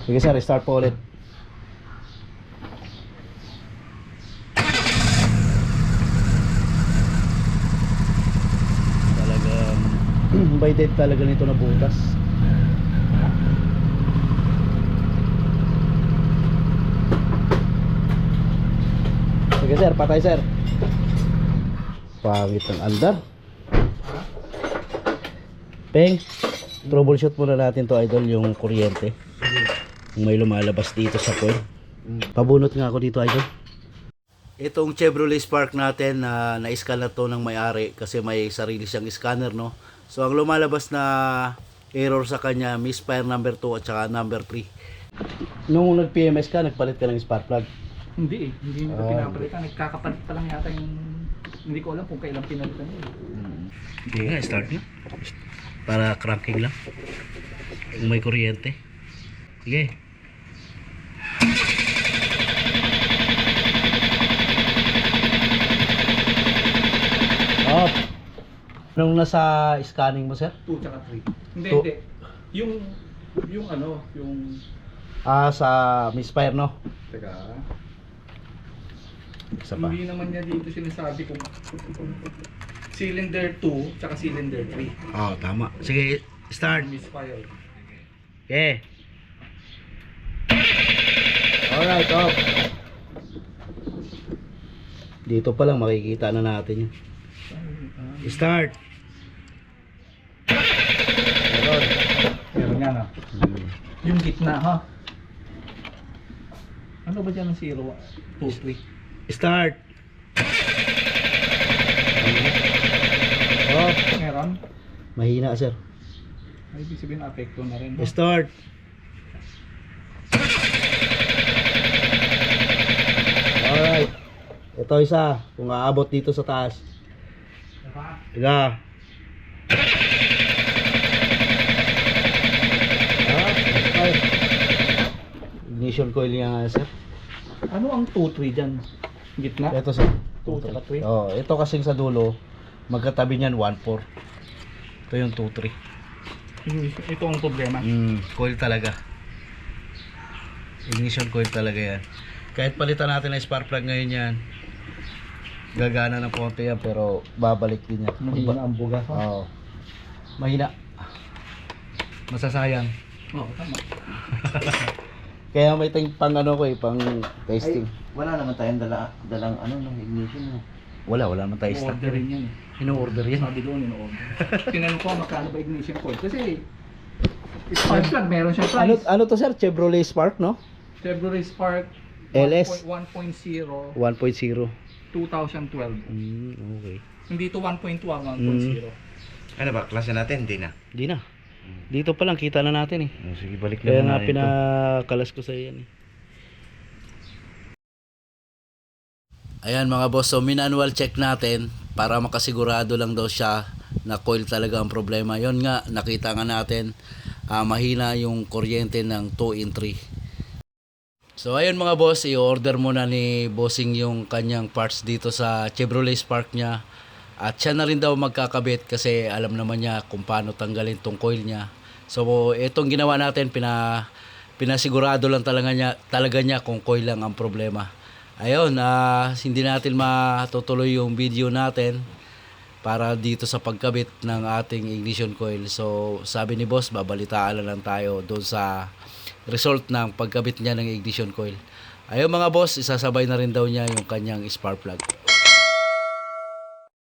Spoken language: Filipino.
Sige sir, start po ulit. Talagang invited talaga nito na butas. Sige sir, patay sir. Pangit ng andar. Peng, troubleshoot muna natin to idol, yung kuryente. Kung may lumalabas dito sa coil. Pabunot nga ako dito idol. Itong Chevrolet Spark natin na-scan na to ng may-ari kasi may sarili siyang scanner, no. So ang lumalabas na error sa kanya, misfire number 2 at saka number 3. Nung nag-PMS ka, nagpalit ka ng spark plug? Hindi eh, hindi nito pinapalitan. Nagkakapalit pa lang yata yung... Hindi ko alam kung kailan pinalitan yun. Hindi nga, start nyo. Para cranking lang. Kung may kuryente. Sige. Off. Anong nasa scanning mo, sir? 2 tsaka 3. Hindi, Two. hindi. Yung ano, yung... Sa misfire, no? Teka. Isa pa. Hindi naman niya dito sinasabi kung cylinder 2 tsaka cylinder 3. Tama. Sige, start. Misfire. Okay. Alright, off. Dito pa lang makikita na natin yun. Start. Meron nga na. Yung gitna ha. Ano ba dyan ang 0? 2, 3. Start. Off. Meron? Mahina, sir. Ay, ibig sabihin apekto na rin. Start. Alright. Ito isa. Kung aabot dito sa taas. Iga. Ignition coil niya, sir. Ano ang 2, 3 dyan? Gitna? Ito, sir. 2 tsaka 3? Oh, ito kasing sa dulo. Magkatabi niyan 1-4. Ito yung 2-3. Ito ang problema. Coil talaga. Ignition coil talaga yan. Kahit palitan natin ang spark plug ngayon yan, gagana ng konti yan pero babalik din yan. Mahina ang bugas. Oo. Mahina. Masasayang. Oo, tama. Kaya may pang ano ko pang testing. Wala naman tayong dalang ano ng ignition mo. Wala naman tayo stock. Order rin yan eh. Ino-order yan. Sabi doon, in-order. Tinanong ko magkano ba ignition coil. Kasi, spark plug, meron siyang price. Ano to sir? Chevrolet Spark, no? Chevrolet Spark LS 1.0 1.0. 2012. Okay. Hindi to 1.2 ang 1.0. Ano ba, klase natin? Hindi na. Di na. Dito pa lang kita na natin eh. Sige, balik na Kaya muna nga ito. pinakalas ko sa yan eh. Ayan mga boss, so manual check natin para makasigurado lang daw siya na coil talaga ang problema. Yon nga, nakita nga natin mahina yung kuryente ng 2 in 3. So ayun mga boss, i-order muna ni bossing yung kanyang parts dito sa Chevrolet Spark niya. At siya na rin daw magkakabit kasi alam naman niya kung paano tanggalin tong coil niya. So itong ginawa natin, pinasigurado lang talaga niya kung coil lang ang problema. Ayun, hindi natin matutuloy yung video natin para dito sa pagkabit ng ating ignition coil. So sabi ni boss, babalitaan lang tayo doon sa result ng pagkabit niya ng ignition coil. Ayun mga boss, isasabay na rin daw niya yung kanyang spark plug.